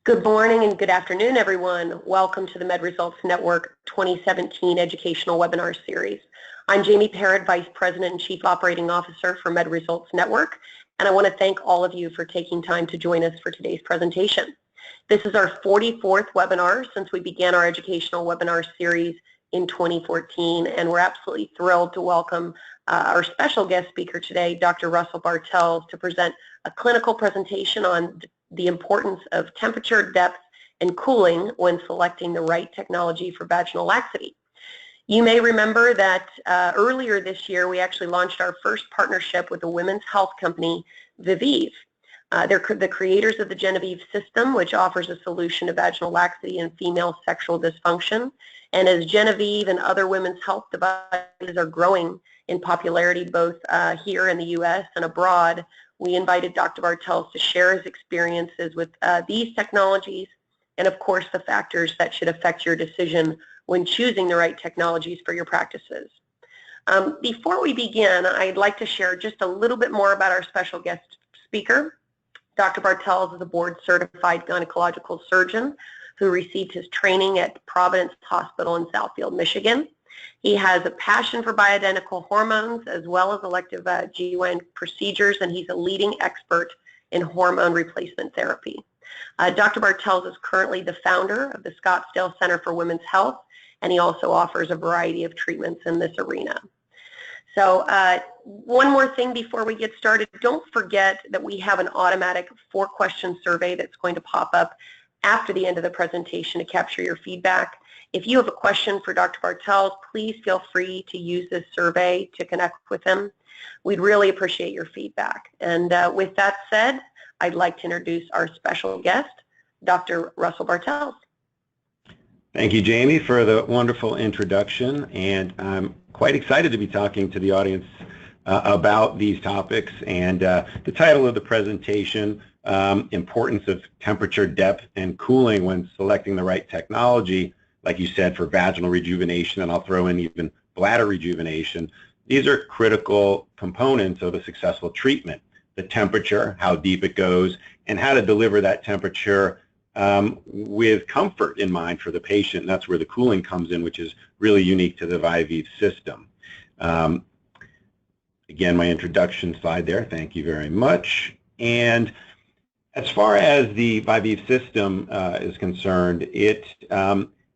Good morning and good afternoon, everyone. Welcome to the MedResults Network 2017 Educational Webinar Series. I'm Jamie Parrott, Vice President and Chief Operating Officer for MedResults Network, and I want to thank all of you for taking time to join us for today's presentation. This is our 44th webinar since we began our educational webinar series in 2014, and we're absolutely thrilled to welcome our special guest speaker today, Dr. Russell Bartels, to present a clinical presentation on the importance of temperature, depth, and cooling when selecting the right technology for vaginal laxity. You may remember that earlier this year we actually launched our first partnership with a women's health company, Viveve. They're the creators of the Viveve system, which offers a solution to vaginal laxity and female sexual dysfunction. And as Viveve and other women's health devices are growing in popularity both here in the U.S. and abroad, we invited Dr. Bartels to share his experiences with these technologies and, of course, the factors that should affect your decision when choosing the right technologies for your practices. Before we begin, I'd like to share just a little bit more about our special guest speaker. Dr. Bartels is a board-certified gynecological surgeon who received his training at Providence Hospital in Southfield, Michigan. He has a passion for bioidentical hormones as well as elective GYN procedures, and he's a leading expert in hormone replacement therapy. Dr. Bartels is currently the founder of the Scottsdale Center for Women's Health, and he also offers a variety of treatments in this arena. So one more thing before we get started, don't forget that we have an automatic 4-question survey that's going to pop up after the end of the presentation to capture your feedback. If you have a question for Dr. Bartels, please feel free to use this survey to connect with him. We'd really appreciate your feedback. And with that said, I'd like to introduce our special guest, Dr. Russell Bartels. Thank you, Jamie, for the wonderful introduction. And I'm quite excited to be talking to the audience about these topics. And the title of the presentation, Importance of Temperature, Depth, and Cooling when Selecting the Right Technology, like you said, for vaginal rejuvenation, and I'll throw in even bladder rejuvenation. These are critical components of a successful treatment. The temperature, how deep it goes, and how to deliver that temperature with comfort in mind for the patient. And that's where the cooling comes in, which is really unique to the Viveve system. Again, my introduction slide there. Thank you very much. And as far as the Viveve system is concerned,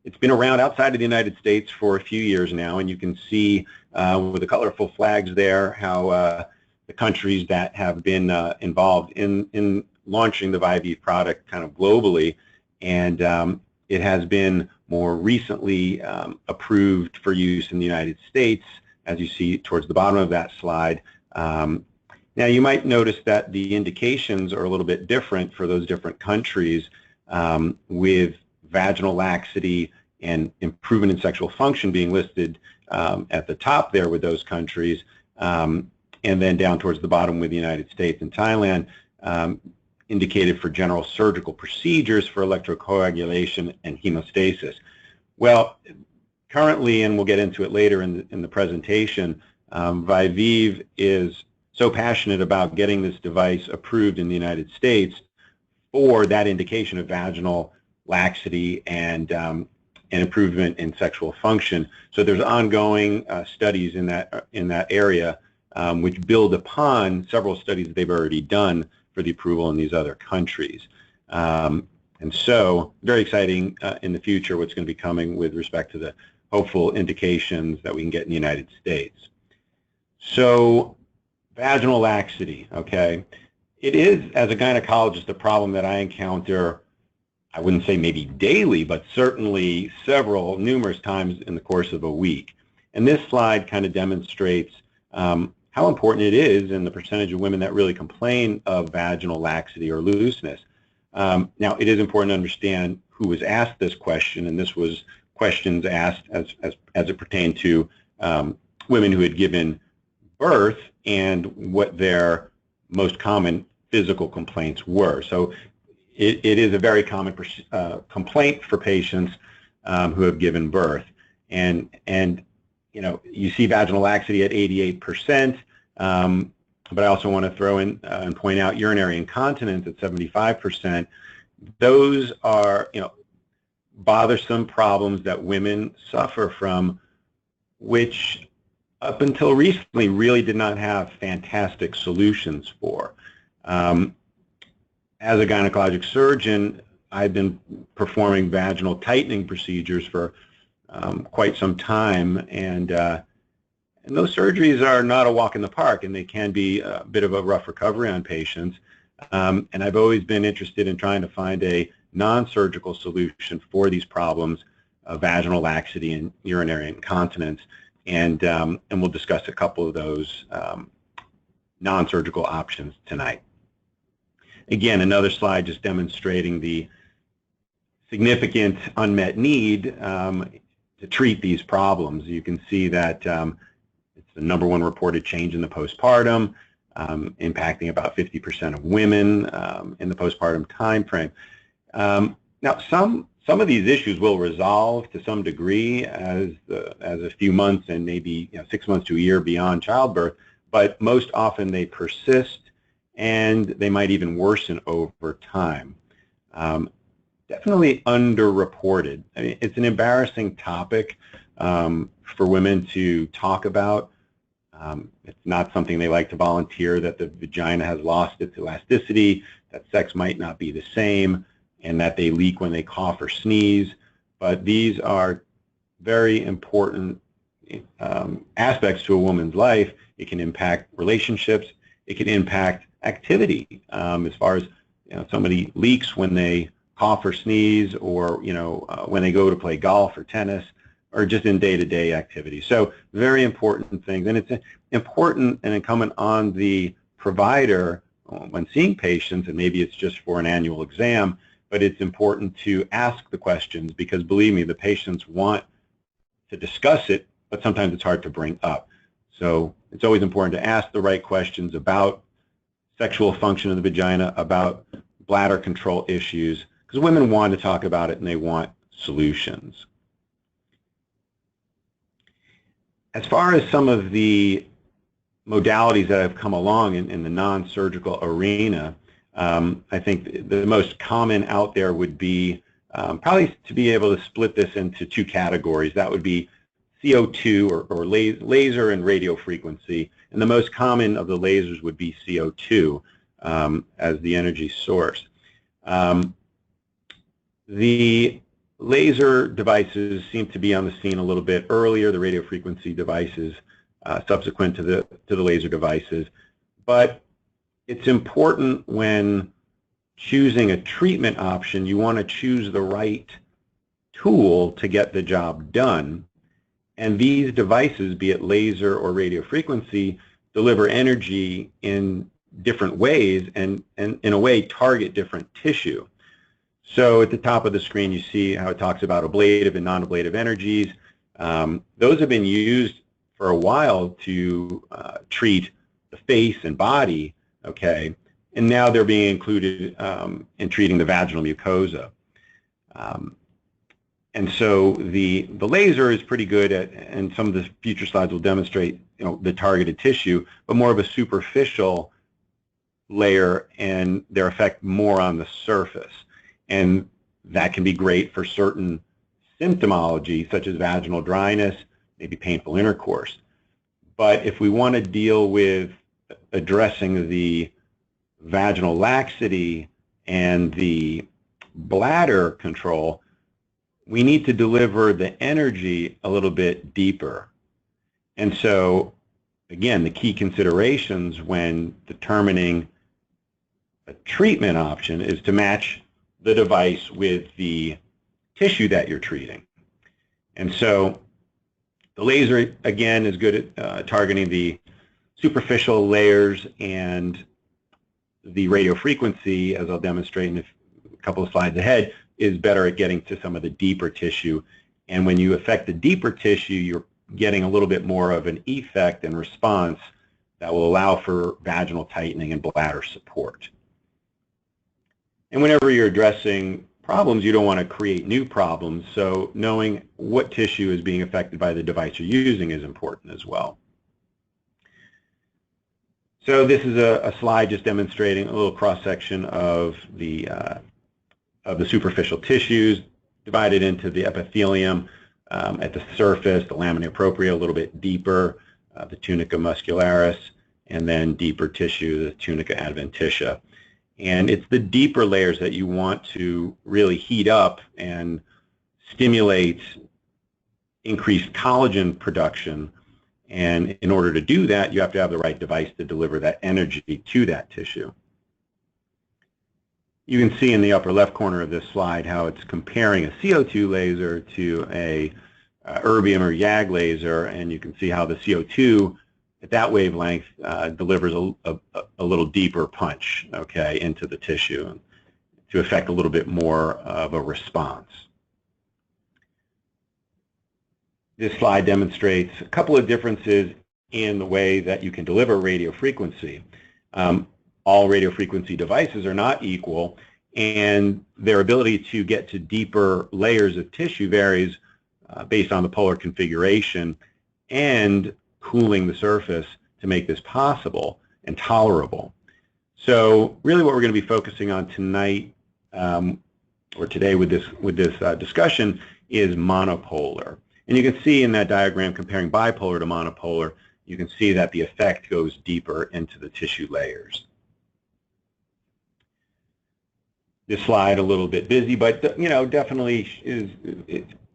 it's been around outside of the United States for a few years now, and you can see with the colorful flags there how the countries that have been involved in launching the Viveve product kind of globally, and it has been more recently approved for use in the United States, as you see towards the bottom of that slide. Now you might notice that the indications are a little bit different for those different countries, with vaginal laxity and improvement in sexual function being listed at the top there with those countries, and then down towards the bottom with the United States and Thailand, indicated for general surgical procedures for electrocoagulation and hemostasis. Well, currently, and we'll get into it later in the presentation, Viveve is so passionate about getting this device approved in the United States for that indication of vaginal laxity and improvement in sexual function. So there's ongoing studies in that area, which build upon several studies that they've already done for the approval in these other countries. And so very exciting in the future what's going to be coming with respect to the hopeful indications that we can get in the United States. So vaginal laxity, okay. It is, as a gynecologist, a problem that I encounter, I wouldn't say maybe daily, but certainly numerous times in the course of a week. And this slide kind of demonstrates how important it is and the percentage of women that really complain of vaginal laxity or looseness. Now, it is important to understand who was asked this question, and this was questions asked as it pertained to women who had given birth and what their most common physical complaints were. So it is a very common complaint for patients who have given birth. And you know, you see vaginal laxity at 88%, but I also want to throw in and point out urinary incontinence at 75%, those are, bothersome problems that women suffer from, which up until recently really did not have fantastic solutions for. As a gynecologic surgeon, I've been performing vaginal tightening procedures for quite some time, and those surgeries are not a walk in the park, and they can be a bit of a rough recovery on patients. And I've always been interested in trying to find a non-surgical solution for these problems of vaginal laxity and urinary incontinence, and we'll discuss a couple of those non-surgical options tonight. Again, another slide just demonstrating the significant unmet need to treat these problems. You can see that it's the #1 reported change in the postpartum, impacting about 50% of women in the postpartum time frame. Now, some of these issues will resolve to some degree as a few months and maybe 6 months to a year beyond childbirth, but most often they persist and they might even worsen over time. Definitely underreported. I mean, it's an embarrassing topic for women to talk about. It's not something they like to volunteer, that the vagina has lost its elasticity, that sex might not be the same, and that they leak when they cough or sneeze. But these are very important aspects to a woman's life. It can impact relationships. It can impact activity, as far as somebody leaks when they cough or sneeze, or when they go to play golf or tennis, or just in day-to-day activities. So very important things, and it's important and incumbent on the provider when seeing patients, and maybe it's just for an annual exam, but it's important to ask the questions, because believe me, the patients want to discuss it, but sometimes it's hard to bring up. So it's always important to ask the right questions about sexual function of the vagina, about bladder control issues, because women want to talk about it and they want solutions. As far as some of the modalities that have come along in the non-surgical arena, I think the most common out there would be probably to be able to split this into 2 categories. That would be CO2 or laser and radiofrequency, and the most common of the lasers would be CO2 as the energy source. The laser devices seem to be on the scene a little bit earlier, the radiofrequency devices subsequent to the laser devices, but it's important when choosing a treatment option, you want to choose the right tool to get the job done. And these devices, be it laser or radiofrequency, deliver energy in different ways and in a way target different tissue. So at the top of the screen you see how it talks about ablative and non-ablative energies. Those have been used for a while to treat the face and body, okay, and now they're being included in treating the vaginal mucosa. And so the laser is pretty good at, and some of the future slides will demonstrate, the targeted tissue, but more of a superficial layer, and their effect more on the surface. And that can be great for certain symptomology, such as vaginal dryness, maybe painful intercourse. But if we want to deal with addressing the vaginal laxity and the bladder control, we need to deliver the energy a little bit deeper. And so, again, the key considerations when determining a treatment option is to match the device with the tissue that you're treating. And so the laser, again, is good at targeting the superficial layers, and the radiofrequency, as I'll demonstrate in a couple of slides ahead, is better at getting to some of the deeper tissue. And when you affect the deeper tissue, you're getting a little bit more of an effect and response that will allow for vaginal tightening and bladder support. And whenever you're addressing problems, you don't want to create new problems, so knowing what tissue is being affected by the device you're using is important as well. So this is a slide just demonstrating a little cross-section of the of the superficial tissues, divided into the epithelium at the surface, the lamina propria a little bit deeper, the tunica muscularis, and then deeper tissue, the tunica adventitia. And it's the deeper layers that you want to really heat up and stimulate increased collagen production. And in order to do that, you have to have the right device to deliver that energy to that tissue. You can see in the upper left corner of this slide how it's comparing a CO2 laser to a erbium or YAG laser, and you can see how the CO2 at that wavelength delivers a little deeper punch, okay, into the tissue to affect a little bit more of a response. This slide demonstrates a couple of differences in the way that you can deliver radio frequency. All radio frequency devices are not equal, and their ability to get to deeper layers of tissue varies based on the polar configuration and cooling the surface to make this possible and tolerable. So really what we're going to be focusing on tonight or today with this discussion is monopolar. And you can see in that diagram comparing bipolar to monopolar, you can see that the effect goes deeper into the tissue layers. This slide a little bit busy, but definitely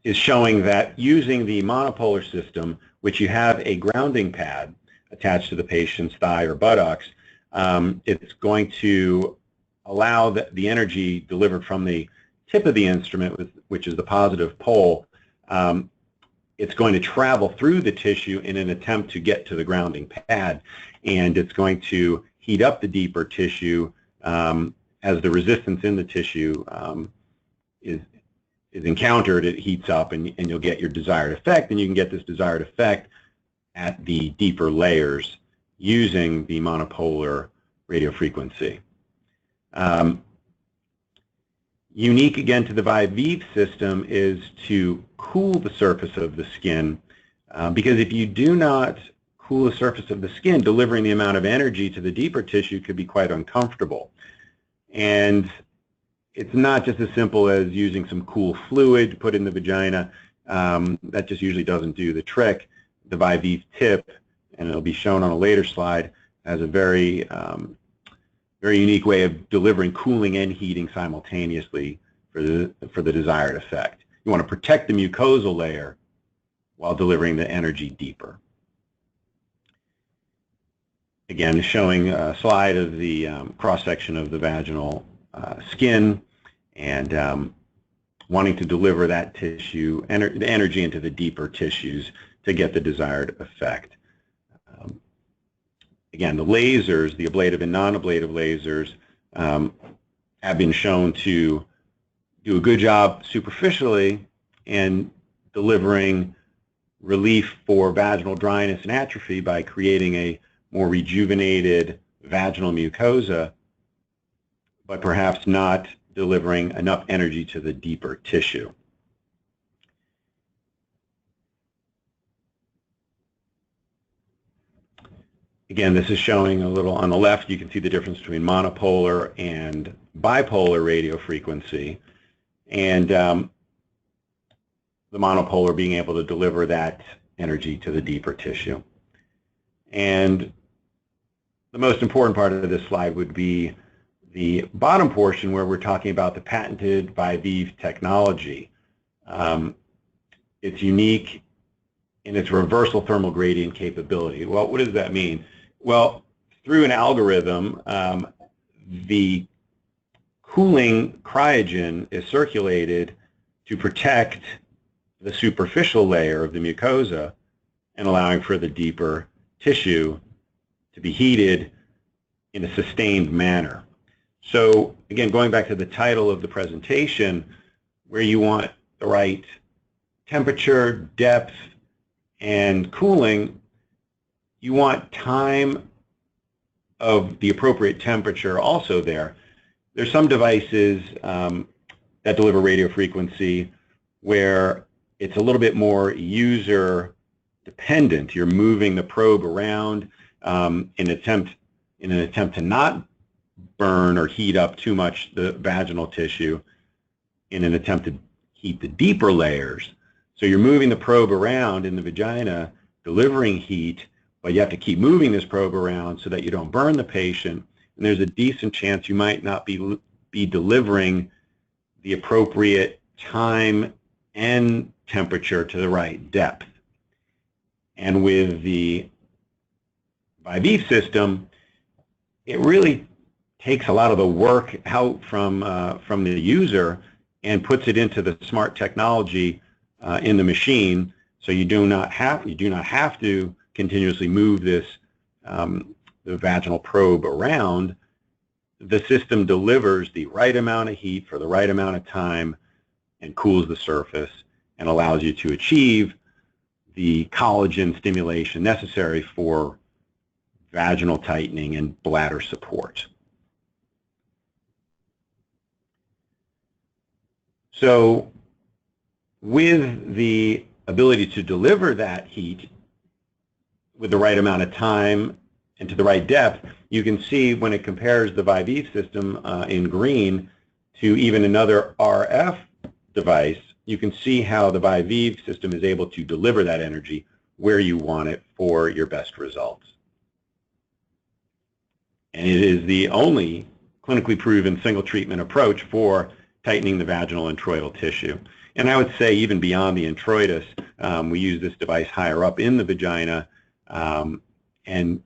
is showing that using the monopolar system, which you have a grounding pad attached to the patient's thigh or buttocks, it's going to allow the energy delivered from the tip of the instrument, which is the positive pole. It's going to travel through the tissue in an attempt to get to the grounding pad, and it's going to heat up the deeper tissue as the resistance in the tissue is encountered. It heats up, and you'll get your desired effect, and you can get this desired effect at the deeper layers using the monopolar radio frequency. Unique again to the Viveve system is to cool the surface of the skin, because if you do not cool the surface of the skin, delivering the amount of energy to the deeper tissue could be quite uncomfortable. And it's not just as simple as using some cool fluid to put in the vagina. That just usually doesn't do the trick. The Viveve tip, and it'll be shown on a later slide, has a very unique way of delivering cooling and heating simultaneously for the desired effect. You want to protect the mucosal layer while delivering the energy deeper. Again, showing a slide of the cross-section of the vaginal skin, and wanting to deliver that tissue, the energy into the deeper tissues to get the desired effect. Again, the lasers, the ablative and non-ablative lasers, have been shown to do a good job superficially in delivering relief for vaginal dryness and atrophy by creating a more rejuvenated vaginal mucosa, but perhaps not delivering enough energy to the deeper tissue. Again, this is showing a little on the left. You can see the difference between monopolar and bipolar radio frequency, and the monopolar being able to deliver that energy to the deeper tissue. And the most important part of this slide would be the bottom portion where we're talking about the patented Viveve technology. It's unique in its reversal thermal gradient capability. Well, what does that mean? Well, through an algorithm, the cooling cryogen is circulated to protect the superficial layer of the mucosa and allowing for the deeper tissue to be heated in a sustained manner. So again, going back to the title of the presentation, where you want the right temperature, depth, and cooling, you want time of the appropriate temperature also there. There's some devices that deliver radio frequency where it's a little bit more user dependent. You're moving the probe around in an attempt to not burn or heat up too much the vaginal tissue. in an attempt to heat the deeper layers. So you're moving the probe around in the vagina, delivering heat, but you have to keep moving this probe around so that you don't burn the patient. And there's a decent chance you might not be delivering the appropriate time and temperature to the right depth. And with the Viveve system, it really takes a lot of the work out from the user and puts it into the smart technology in the machine, so you do not have to continuously move this the vaginal probe around. The system delivers the right amount of heat for the right amount of time and cools the surface and allows you to achieve the collagen stimulation necessary for vaginal tightening and bladder support. So with the ability to deliver that heat with the right amount of time and to the right depth, you can see when it compares the Viveve system in green to even another RF device, you can see how the Viveve system is able to deliver that energy where you want it for your best results. And it is the only clinically proven single treatment approach for tightening the vaginal introital tissue. And I would say even beyond the introitus, we use this device higher up in the vagina, and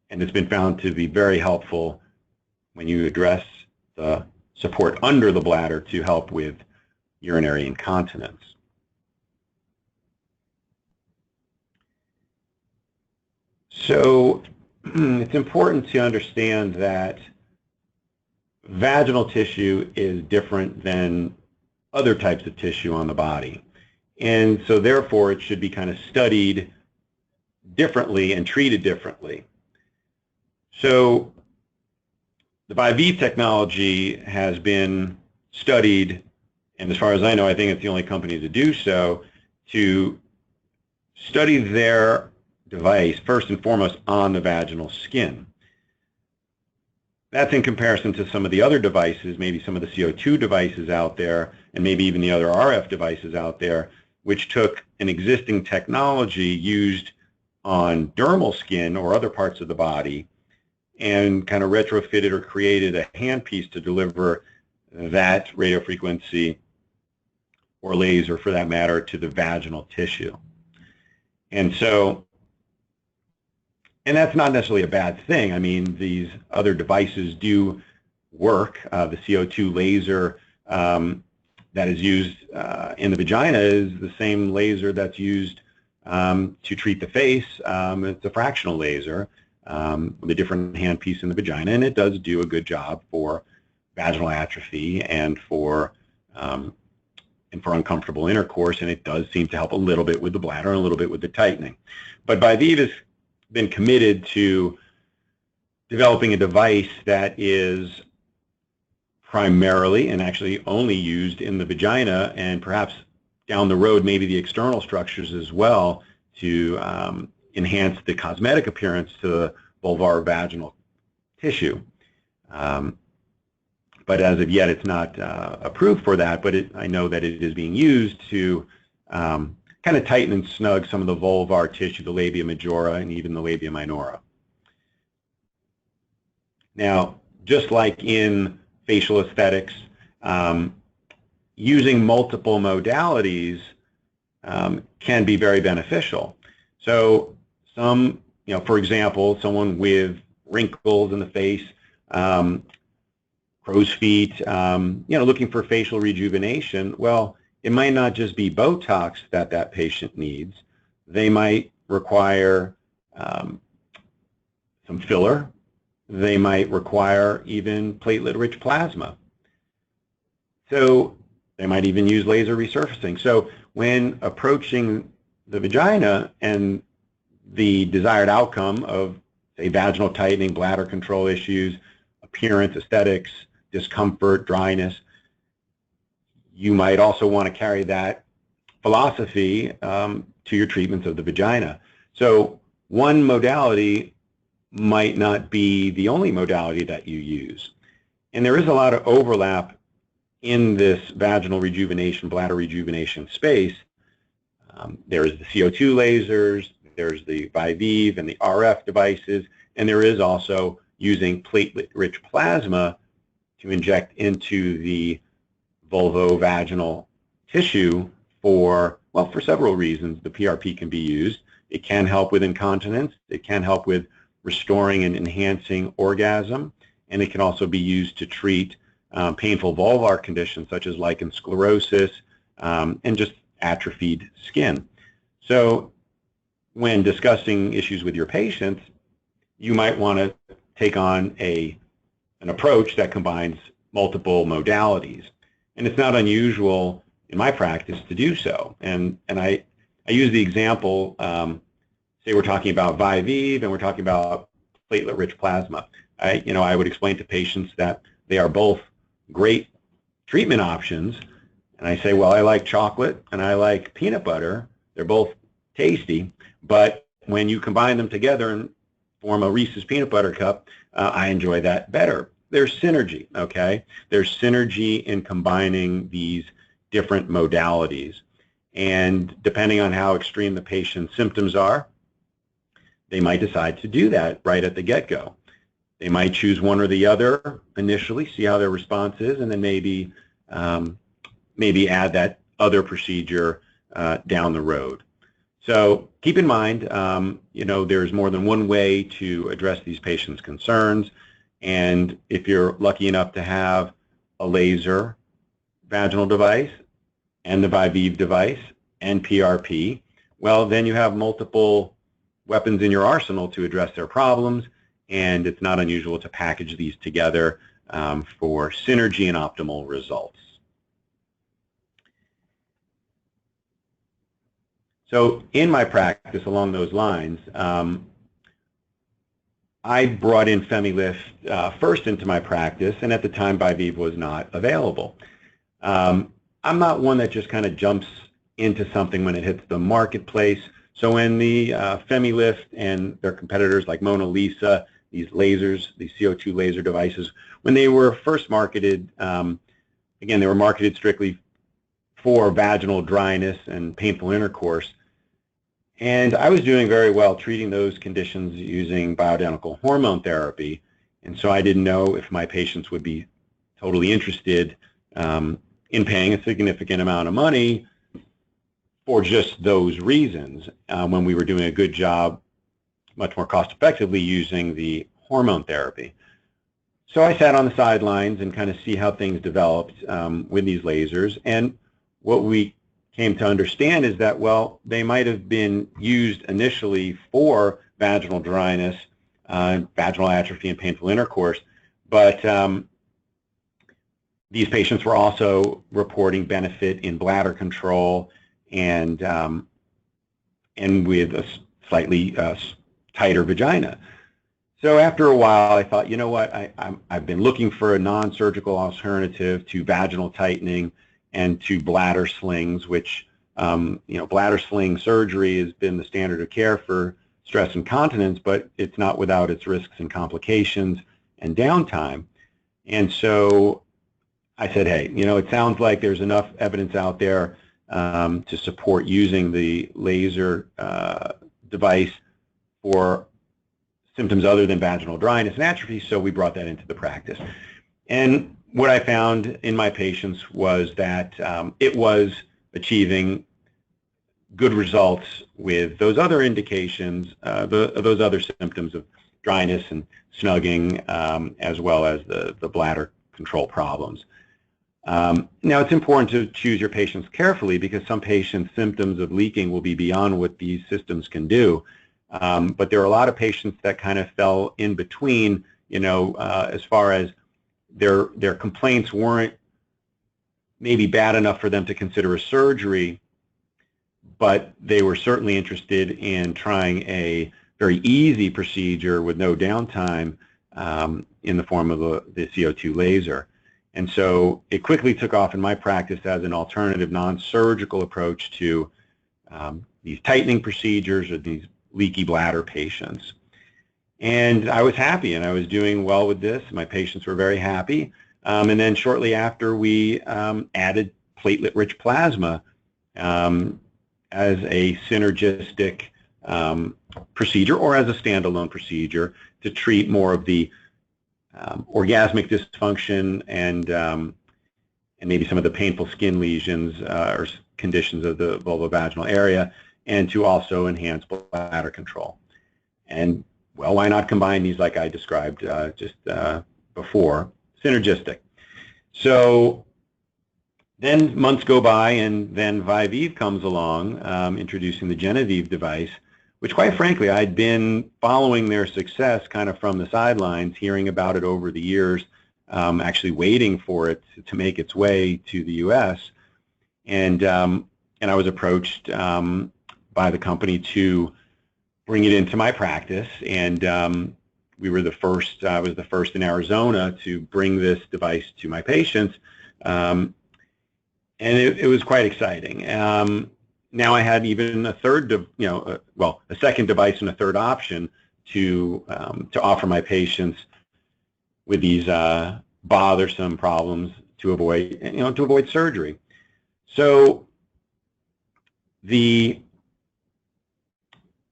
it's been found to be very helpful when you address the support under the bladder to help with urinary incontinence. So it's important to understand that vaginal tissue is different than other types of tissue on the body. And so therefore it should be kind of studied differently and treated differently. So the Viveve technology has been studied, and as far as I know, I think it's the only company to do so, to study their device first and foremost on the vaginal skin. That's in comparison to some of the other devices, maybe some of the CO2 devices out there, and maybe even the other RF devices out there, which took an existing technology used on dermal skin or other parts of the body and kind of retrofitted or created a handpiece to deliver that radiofrequency or laser, for that matter, to the vaginal tissue. And so, and that's not necessarily a bad thing. I mean, these other devices do work. The CO2 laser that is used in the vagina is the same laser that's used to treat the face. It's a fractional laser with a different handpiece in the vagina, and it does do a good job for vaginal atrophy and for uncomfortable intercourse, and it does seem to help a little bit with the bladder and a little bit with the tightening. But Viveve has been committed to developing a device that is primarily and actually only used in the vagina, and perhaps down the road maybe the external structures as well, to enhance the cosmetic appearance to the vulvar vaginal tissue. But as of yet, it's not approved for that, but I know that it is being used to kind of tighten and snug some of the vulvar tissue, the labia majora and even the labia minora. Now, just like in facial aesthetics, using multiple modalities can be very beneficial. So some, for example, someone with wrinkles in the face, crow's feet, looking for facial rejuvenation, well, it might not just be Botox that that patient needs. They might require some filler. They might require even platelet-rich plasma. So they might even use laser resurfacing. So when approaching the vagina and the desired outcome of, say, vaginal tightening, bladder control issues, appearance, aesthetics, discomfort, dryness, you might also want to carry that philosophy to your treatments of the vagina. So one modality might not be the only modality that you use. And there is a lot of overlap in this vaginal rejuvenation, bladder rejuvenation space, there's the CO2 lasers, there's the Viveve and the RF devices, and there is also using platelet-rich plasma to inject into the vulvovaginal tissue for several reasons. The PRP can be used. It can help with incontinence. It can help with restoring and enhancing orgasm, and it can also be used to treat painful vulvar conditions such as lichen sclerosis and just atrophied skin. So when discussing issues with your patients, you might want to take on an approach that combines multiple modalities. And it's not unusual in my practice to do so. And I use the example, say we're talking about Viveve and we're talking about platelet-rich plasma. I would explain to patients that they are both great treatment options. And I say, well, I like chocolate and I like peanut butter. They're both tasty, but when you combine them together and form a Reese's peanut butter cup, I enjoy that better. There's synergy, okay? There's synergy in combining these different modalities. And depending on how extreme the patient's symptoms are, they might decide to do that right at the get-go. They might choose one or the other initially, see how their response is, and then maybe add that other procedure down the road. So keep in mind, there's more than one way to address these patients' concerns. And if you're lucky enough to have a laser vaginal device and the Viveve device and PRP, well, then you have multiple weapons in your arsenal to address their problems, and it's not unusual to package these together for synergy and optimal results. So in my practice along those lines, I brought in FemiLift first into my practice, and at the time Viveve was not available. I'm not one that just kind of jumps into something when it hits the marketplace. So when the FemiLift and their competitors like Mona Lisa, these lasers, these CO2 laser devices, when they were first marketed, again, they were marketed strictly for vaginal dryness and painful intercourse. And I was doing very well treating those conditions using bioidentical hormone therapy. And so I didn't know if my patients would be totally interested in paying a significant amount of money for just those reasons when we were doing a good job, much more cost effectively using the hormone therapy. So I sat on the sidelines and kind of see how things developed with these lasers. And what we came to understand is that, well, they might have been used initially for vaginal dryness, vaginal atrophy, and painful intercourse, but these patients were also reporting benefit in bladder control and with a slightly tighter vagina. So after a while, I thought, you know what, I've been looking for a non-surgical alternative to vaginal tightening and to bladder slings, which, bladder sling surgery has been the standard of care for stress incontinence, but it's not without its risks and complications and downtime. And so I said, hey, it sounds like there's enough evidence out there to support using the laser device for symptoms other than vaginal dryness and atrophy, so we brought that into the practice. And what I found in my patients was that it was achieving good results with those other indications, those other symptoms of dryness and snugging, as well as the bladder control problems. Now, it's important to choose your patients carefully because some patients' symptoms of leaking will be beyond what these systems can do. But there are a lot of patients that kind of fell in between, as far as their complaints weren't maybe bad enough for them to consider a surgery, but they were certainly interested in trying a very easy procedure with no downtime in the form of the CO2 laser. And so it quickly took off in my practice as an alternative non-surgical approach to these tightening procedures or these leaky bladder patients. And I was happy and I was doing well with this. My patients were very happy. And then shortly after, we added platelet-rich plasma as a synergistic procedure or as a standalone procedure to treat more of the orgasmic dysfunction and maybe some of the painful skin lesions or conditions of the vulvovaginal area, and to also enhance bladder control. And, well, why not combine these like I described just before, synergistic. So then months go by, and then Viveve comes along, introducing the Genevieve device, which quite frankly I'd been following their success kind of from the sidelines, hearing about it over the years, actually waiting for it to make its way to the U.S. And I was approached by the company to bring it into my practice, and we were the first. I was the first in Arizona to bring this device to my patients, and it was quite exciting. Now I had even a third, a second device and a third option to offer my patients with these bothersome problems to avoid surgery. So the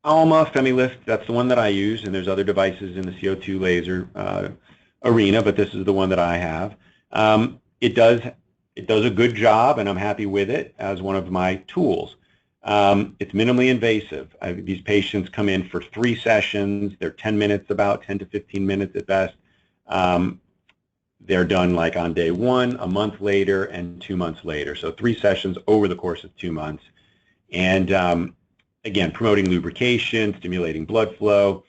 Alma FemiLift, that's the one that I use, and there's other devices in the CO2 laser arena, but this is the one that I have. It does a good job, and I'm happy with it as one of my tools. It's minimally invasive. These patients come in for 3 sessions. They're 10 minutes, about 10 to 15 minutes at best. They're done like on day 1, a month later, and 2 months later. So 3 sessions over the course of 2 months. And again, promoting lubrication, stimulating blood flow,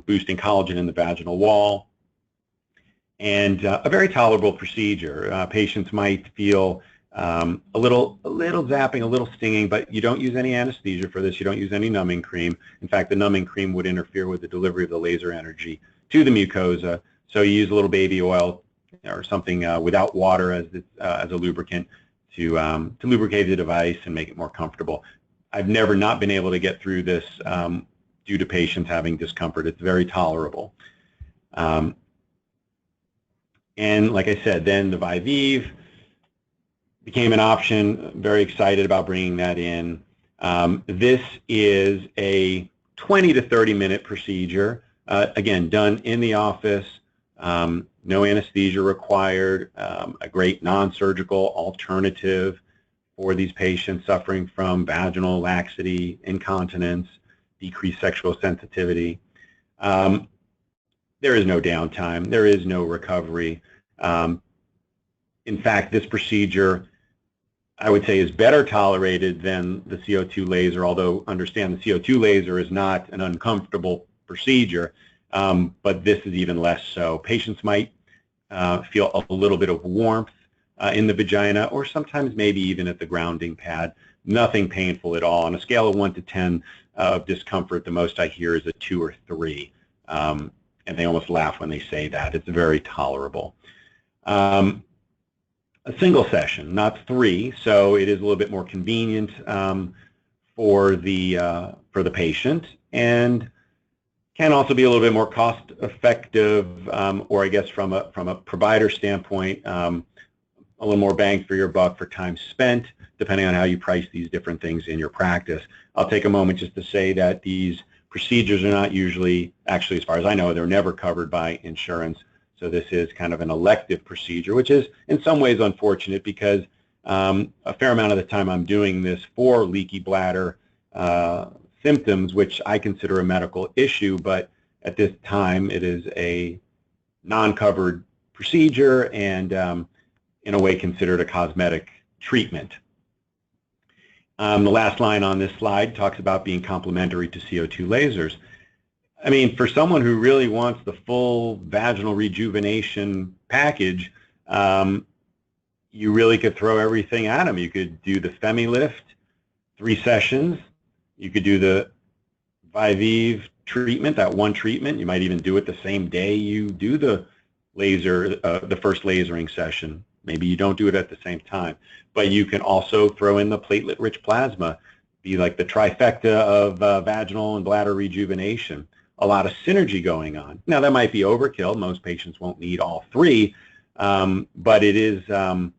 boosting collagen in the vaginal wall, and a very tolerable procedure. Patients might feel a little zapping, a little stinging, but you don't use any anesthesia for this. You don't use any numbing cream. In fact, the numbing cream would interfere with the delivery of the laser energy to the mucosa. So you use a little baby oil or something without water as a lubricant to lubricate the device and make it more comfortable. I've never not been able to get through this due to patients having discomfort. It's very tolerable. And like I said, then the Viveve became an option. Very excited about bringing that in. This is a 20 to 30-minute procedure, again, done in the office, no anesthesia required, a great non-surgical alternative for these patients suffering from vaginal laxity, incontinence, decreased sexual sensitivity. There is no downtime. There is no recovery. In fact, this procedure, I would say, is better tolerated than the CO2 laser, although understand the CO2 laser is not an uncomfortable procedure, but this is even less so. Patients might feel a little bit of warmth in the vagina, or sometimes maybe even at the grounding pad. Nothing painful at all. On a scale of 1 to 10 of discomfort, the most I hear is a 2 or 3. And they almost laugh when they say that. It's very tolerable. A single session, not 3, so it is a little bit more convenient for the patient, and can also be a little bit more cost effective, or I guess from a provider standpoint, a little more bang for your buck for time spent, depending on how you price these different things in your practice. I'll take a moment just to say that these procedures are not usually, actually as far as I know, they're never covered by insurance. So this is kind of an elective procedure, which is in some ways unfortunate because a fair amount of the time I'm doing this for leaky bladder symptoms, which I consider a medical issue, but at this time it is a non-covered procedure and in a way considered a cosmetic treatment. The last line on this slide talks about being complementary to CO2 lasers. I mean, for someone who really wants the full vaginal rejuvenation package, you really could throw everything at them. You could do the FemiLift, 3 sessions. You could do the Viveve treatment, that one treatment. You might even do it the same day you do the laser, the first lasering session. Maybe you don't do it at the same time, but you can also throw in the platelet-rich plasma, be like the trifecta of vaginal and bladder rejuvenation. A lot of synergy going on. Now that might be overkill. Most patients won't need all 3, but it is not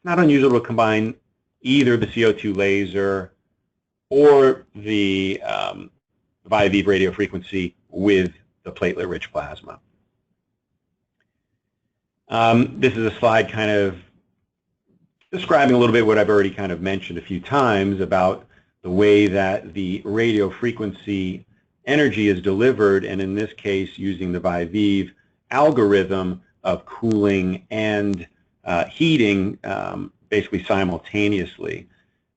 unusual to combine either the CO2 laser or the Viveve radiofrequency with the platelet-rich plasma. This is a slide kind of describing a little bit what I've already kind of mentioned a few times about the way that the radiofrequency energy is delivered, and in this case using the Viveve algorithm of cooling and heating basically simultaneously.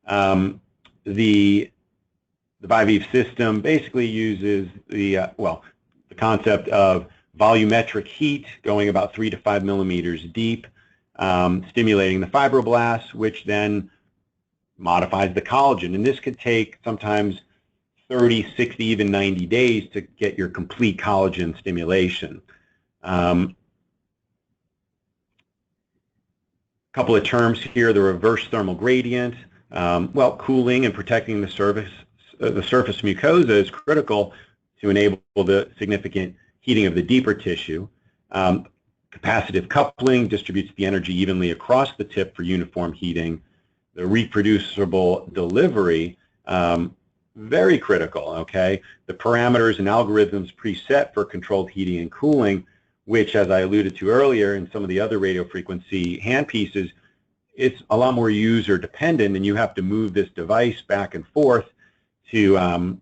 The Viveve system basically uses the concept of volumetric heat going about 3 to 5 millimeters deep, stimulating the fibroblasts, which then modifies the collagen. And this could take sometimes 30, 60, even 90 days to get your complete collagen stimulation. Couple of terms here: the reverse thermal gradient. Cooling and protecting the surface mucosa is critical to enable the significant heating of the deeper tissue. Capacitive coupling distributes the energy evenly across the tip for uniform heating. The reproducible delivery, very critical, okay? The parameters and algorithms preset for controlled heating and cooling, which, as I alluded to earlier in some of the other radiofrequency handpieces, it's a lot more user dependent, and you have to move this device back and forth to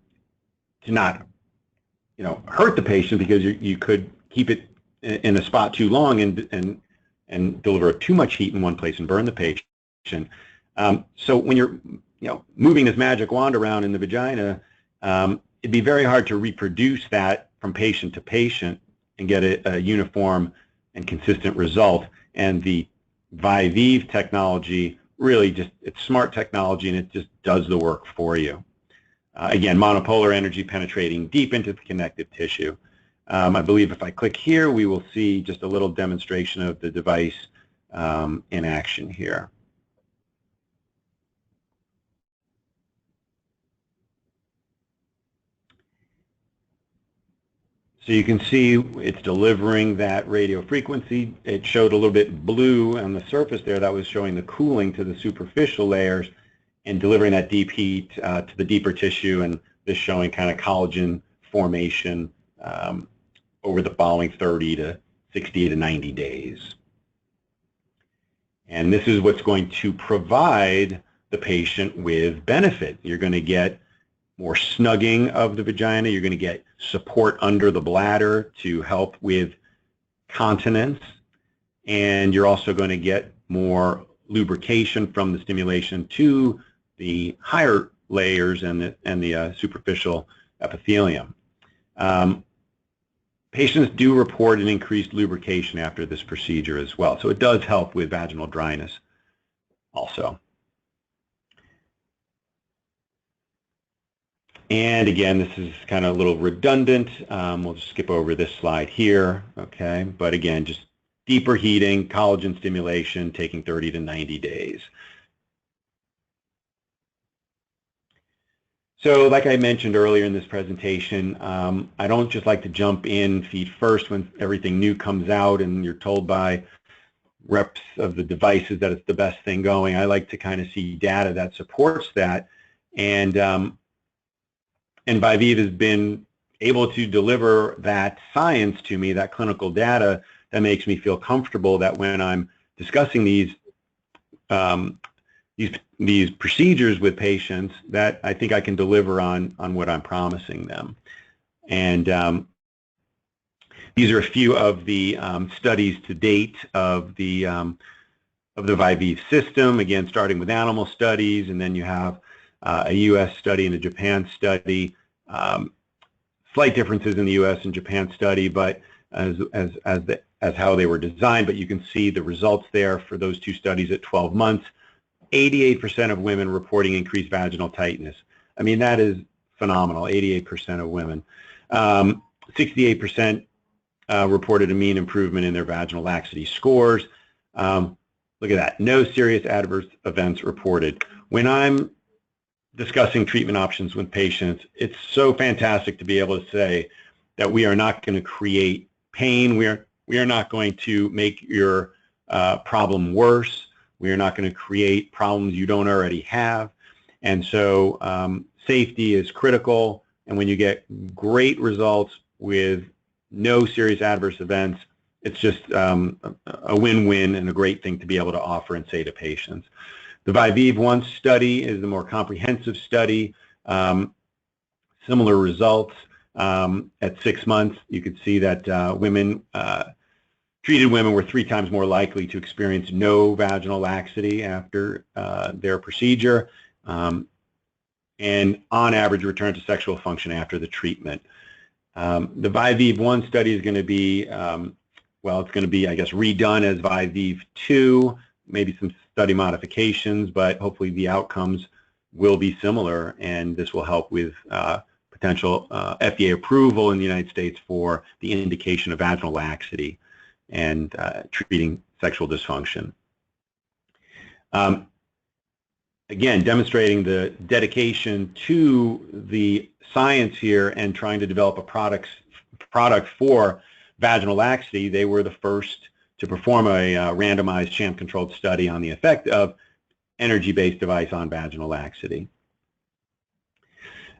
not, hurt the patient, because you could keep it in a spot too long and deliver too much heat in one place and burn the patient. So when you're moving this magic wand around in the vagina, it'd be very hard to reproduce that from patient to patient and get a uniform and consistent result. And the Viveve technology really it's smart technology, and it just does the work for you. Again, monopolar energy penetrating deep into the connective tissue. I believe if I click here, we will see just a little demonstration of the device in action here. So you can see it's delivering that radio frequency. It showed a little bit blue on the surface there. That was showing the cooling to the superficial layers and delivering that deep heat to the deeper tissue, and this showing kind of collagen formation over the following 30 to 60 to 90 days. And this is what's going to provide the patient with benefit. You're going to get more snugging of the vagina. You're going to get support under the bladder to help with continence, and you're also going to get more lubrication from the stimulation to the higher layers and the superficial epithelium. Patients do report an increased lubrication after this procedure as well, so it does help with vaginal dryness also. And again, this is kind of a little redundant. We'll just skip over this slide here, okay? But again, just deeper heating, collagen stimulation, taking 30 to 90 days. So like I mentioned earlier in this presentation, I don't just like to jump in feet first when everything new comes out and you're told by reps of the devices that it's the best thing going. I like to kind of see data that supports that. And Viveve has been able to deliver that science to me, that clinical data that makes me feel comfortable that when I'm discussing these procedures with patients, that I think I can deliver on what I'm promising them. And these are a few of the studies to date of the Viveve system. Again, starting with animal studies, and then you have a U.S. study and a Japan study. Slight differences in the U.S. and Japan study, but as how they were designed. But you can see the results there for those two studies at 12 months. 88% of women reporting increased vaginal tightness. I mean, that is phenomenal. 88% of women. 68% reported a mean improvement in their vaginal laxity scores. Look at that. No serious adverse events reported. When I'm discussing treatment options with patients, it's so fantastic to be able to say that we are not going to create pain. We are not going to make your problem worse. We are not going to create problems you don't already have. And so safety is critical. And when you get great results with no serious adverse events, it's just a win-win and a great thing to be able to offer and say to patients. The Viveve 1 study is the more comprehensive study. Similar results at 6 months. You could see that treated women were 3 times more likely to experience no vaginal laxity after their procedure, and on average return to sexual function after the treatment. The Viveve 1 study is going to be, it's going to be, I guess, redone as Viveve 2, maybe some study modifications, but hopefully the outcomes will be similar, and this will help with potential FDA approval in the United States for the indication of vaginal laxity and treating sexual dysfunction. Again, demonstrating the dedication to the science here and trying to develop a product for vaginal laxity. They were the first to perform a randomized sham-controlled study on the effect of energy-based device on vaginal laxity.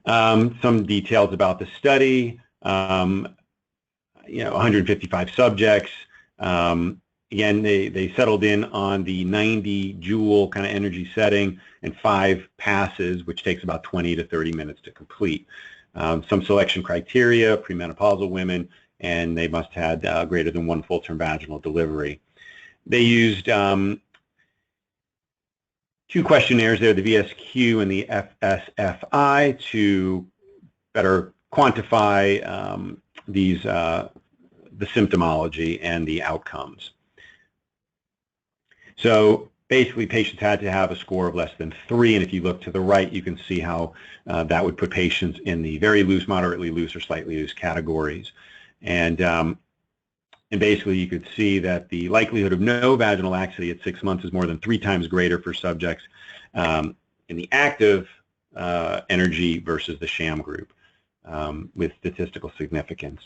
Some details about the study. 155 subjects. Again, they settled in on the 90 joule kind of energy setting and 5 passes, which takes about 20 to 30 minutes to complete. Some selection criteria: premenopausal women, and they must have had greater than 1 full-term vaginal delivery. They used 2 questionnaires there, the VSQ and the FSFI, to better quantify the symptomology and the outcomes. So basically, patients had to have a score of less than 3, and if you look to the right, you can see how that would put patients in the very loose, moderately loose, or slightly loose categories. And basically, you could see that the likelihood of no vaginal laxity at 6 months is more than 3 times greater for subjects in the active energy versus the sham group, with statistical significance.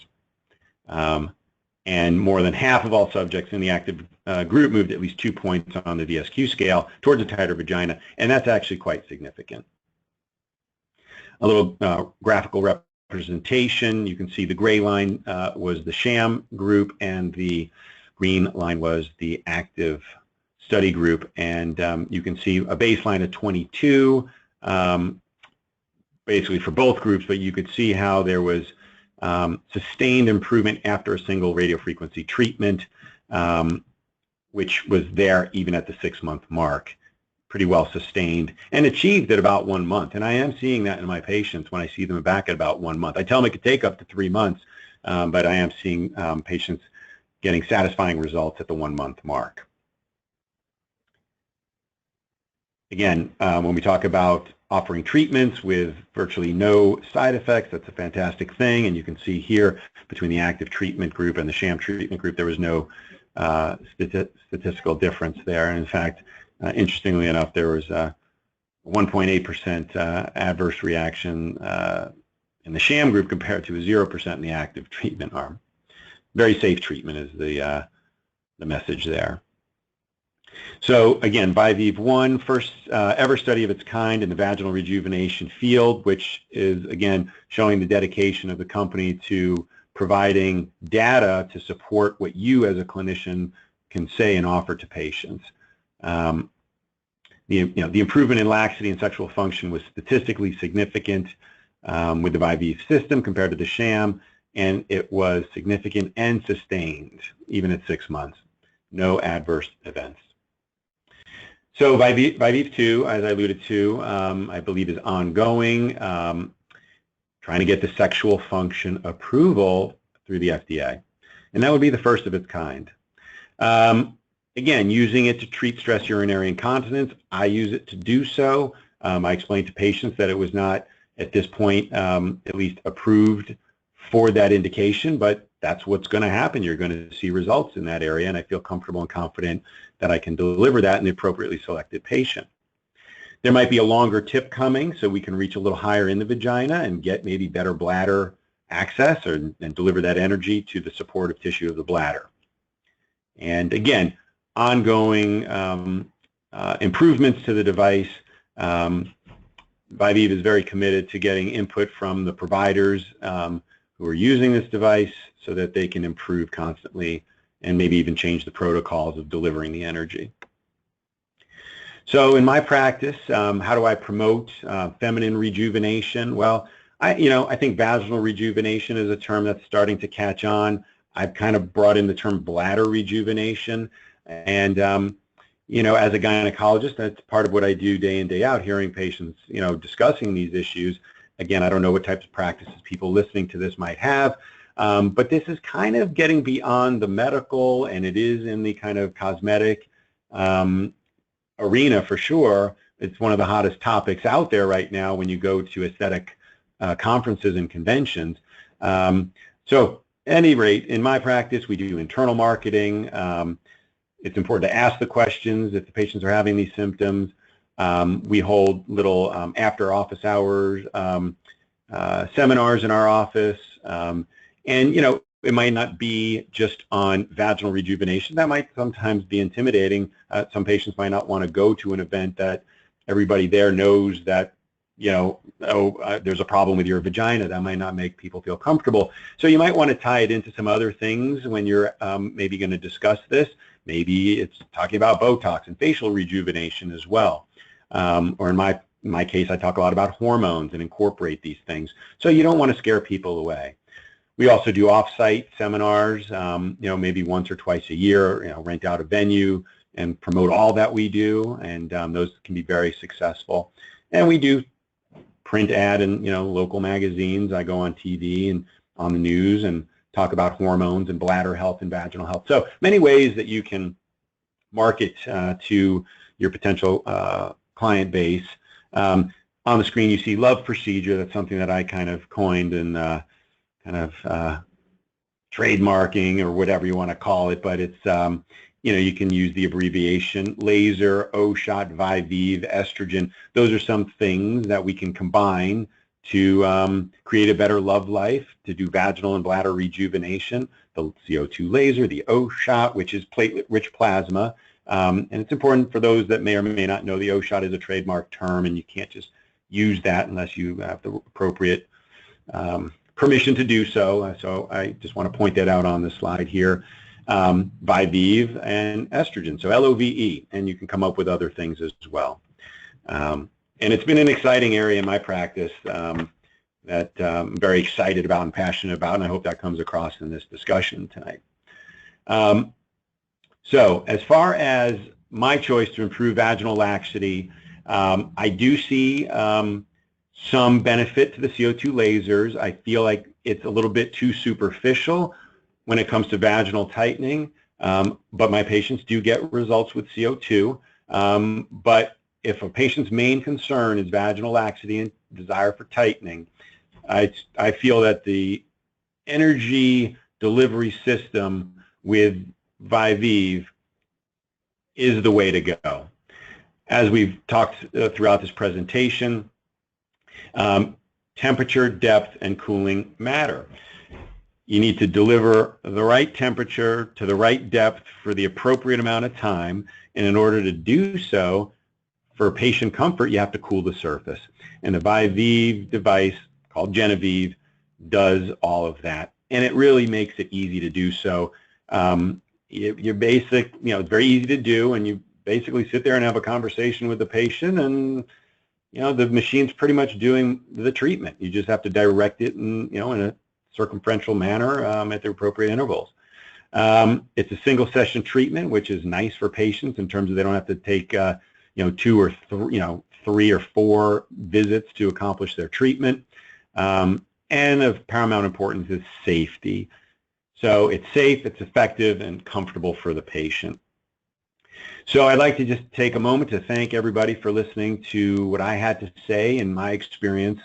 And more than half of all subjects in the active group moved at least 2 points on the VSQ scale towards a tighter vagina, and that's actually quite significant. A little graphical representation. You can see the gray line was the sham group, and the green line was the active study group, and you can see a baseline of 22, basically for both groups, but you could see how there was sustained improvement after a single radiofrequency treatment, which was there even at the 6-month mark, pretty well sustained, and achieved at about 1 month. And I am seeing that in my patients when I see them back at about 1 month. I tell them it could take up to 3 months, but I am seeing patients getting satisfying results at the 1-month mark. Again, when we talk about offering treatments with virtually no side effects, that's a fantastic thing. And you can see here between the active treatment group and the sham treatment group, there was no statistical difference there. And in fact, interestingly enough, there was a 1.8% adverse reaction in the sham group compared to a 0% in the active treatment arm. Very safe treatment is the message there. So again, Viveve 1, first ever study of its kind in the vaginal rejuvenation field, which is again showing the dedication of the company to providing data to support what you as a clinician can say and offer to patients. The improvement in laxity and sexual function was statistically significant with the Viveve system compared to the sham, and it was significant and sustained even at 6 months. No adverse events. So Viveve 2, as I alluded to, I believe is ongoing, trying to get the sexual function approval through the FDA. And that would be the first of its kind. Again, using it to treat stress urinary incontinence, I use it to do so. I explained to patients that it was not, at this point, at least approved for that indication, but that's what's going to happen. You're going to see results in that area, and I feel comfortable and confident that I can deliver that in the appropriately selected patient. There might be a longer tip coming, so we can reach a little higher in the vagina and get maybe better bladder access and deliver that energy to the supportive tissue of the bladder. And again, ongoing improvements to the device. Viveve is very committed to getting input from the providers who are using this device so that they can improve constantly and maybe even change the protocols of delivering the energy. So in my practice, how do I promote feminine rejuvenation? Well, I think vaginal rejuvenation is a term that's starting to catch on. I've kind of brought in the term bladder rejuvenation, and as a gynecologist, that's part of what I do day in, day out, hearing patients, discussing these issues. Again, I don't know what types of practices people listening to this might have, but this is kind of getting beyond the medical, and it is in the kind of cosmetic arena for sure. It's one of the hottest topics out there right now when you go to aesthetic conferences and conventions. So at any rate, in my practice, we do internal marketing. It's important to ask the questions if the patients are having these symptoms. We hold little after office hours seminars in our office, and it might not be just on vaginal rejuvenation. That might sometimes be intimidating. Some patients might not want to go to an event that everybody there knows that there's a problem with your vagina. That might not make people feel comfortable. So you might want to tie it into some other things when you're maybe going to discuss this. Maybe it's talking about Botox and facial rejuvenation as well. Or in my case, I talk a lot about hormones and incorporate these things. So you don't want to scare people away. We also do off-site seminars, maybe once or twice a year, rent out a venue and promote all that we do, and those can be very successful. And we do print ad in local magazines. I go on TV and on the news and talk about hormones and bladder health and vaginal health. So many ways that you can market to your potential client base. On the screen you see love procedure. That's something that I kind of coined and trademarking or whatever you want to call it, but it's you can use the abbreviation laser, O-shot, Viveve, estrogen. Those are some things that we can combine to create a better love life, to do vaginal and bladder rejuvenation. The CO2 laser, the O-shot, which is platelet-rich plasma. And it's important for those that may or may not know the O-shot is a trademark term, and you can't just use that unless you have the appropriate permission to do so. So I just want to point that out on the slide here. Viveve and estrogen, so LOVE, and you can come up with other things as well. And it's been an exciting area in my practice that I'm very excited about and passionate about, and I hope that comes across in this discussion tonight. So as far as my choice to improve vaginal laxity, I do see some benefit to the CO2 lasers. I feel like it's a little bit too superficial when it comes to vaginal tightening, but my patients do get results with CO2. But if a patient's main concern is vaginal laxity and desire for tightening, I feel that the energy delivery system with Viveve is the way to go. As we've talked throughout this presentation, temperature, depth, and cooling matter. You need to deliver the right temperature to the right depth for the appropriate amount of time, and in order to do so, for patient comfort, you have to cool the surface. And the Viveve device, called Genevieve, does all of that, and it really makes it easy to do so. You're basic, it's very easy to do, and you basically sit there and have a conversation with the patient, and the machine's pretty much doing the treatment. You just have to direct it in a circumferential manner at the appropriate intervals. It's a single session treatment, which is nice for patients in terms of they don't have to take 2 or 3 or 4 visits to accomplish their treatment. And of paramount importance is safety. So it's safe, it's effective, and comfortable for the patient. So I'd like to just take a moment to thank everybody for listening to what I had to say in my experience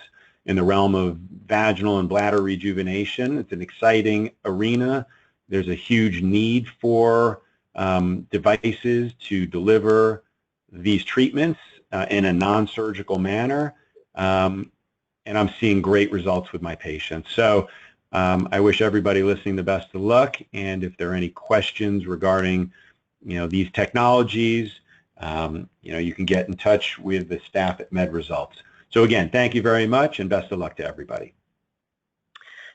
in the realm of vaginal and bladder rejuvenation. It's an exciting arena. There's a huge need for devices to deliver these treatments in a non-surgical manner, and I'm seeing great results with my patients. So I wish everybody listening the best of luck, and if there are any questions regarding these technologies, you can get in touch with the staff at MedResults. So again, thank you very much and best of luck to everybody.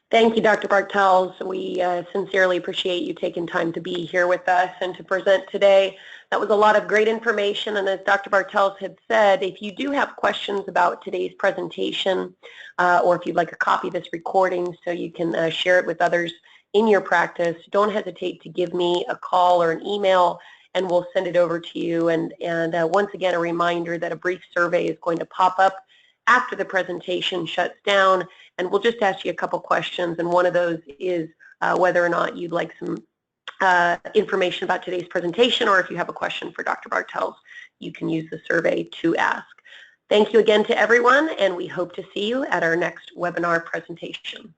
Thank you, Dr. Bartels. We sincerely appreciate you taking time to be here with us and to present today. That was a lot of great information, and as Dr. Bartels had said, if you do have questions about today's presentation, or if you'd like a copy of this recording so you can share it with others in your practice, don't hesitate to give me a call or an email, and we'll send it over to you. And once again, a reminder that a brief survey is going to pop up after the presentation shuts down, and we'll just ask you a couple questions, and one of those is whether or not you'd like some information about today's presentation, or if you have a question for Dr. Bartels, you can use the survey to ask. Thank you again to everyone, and we hope to see you at our next webinar presentation.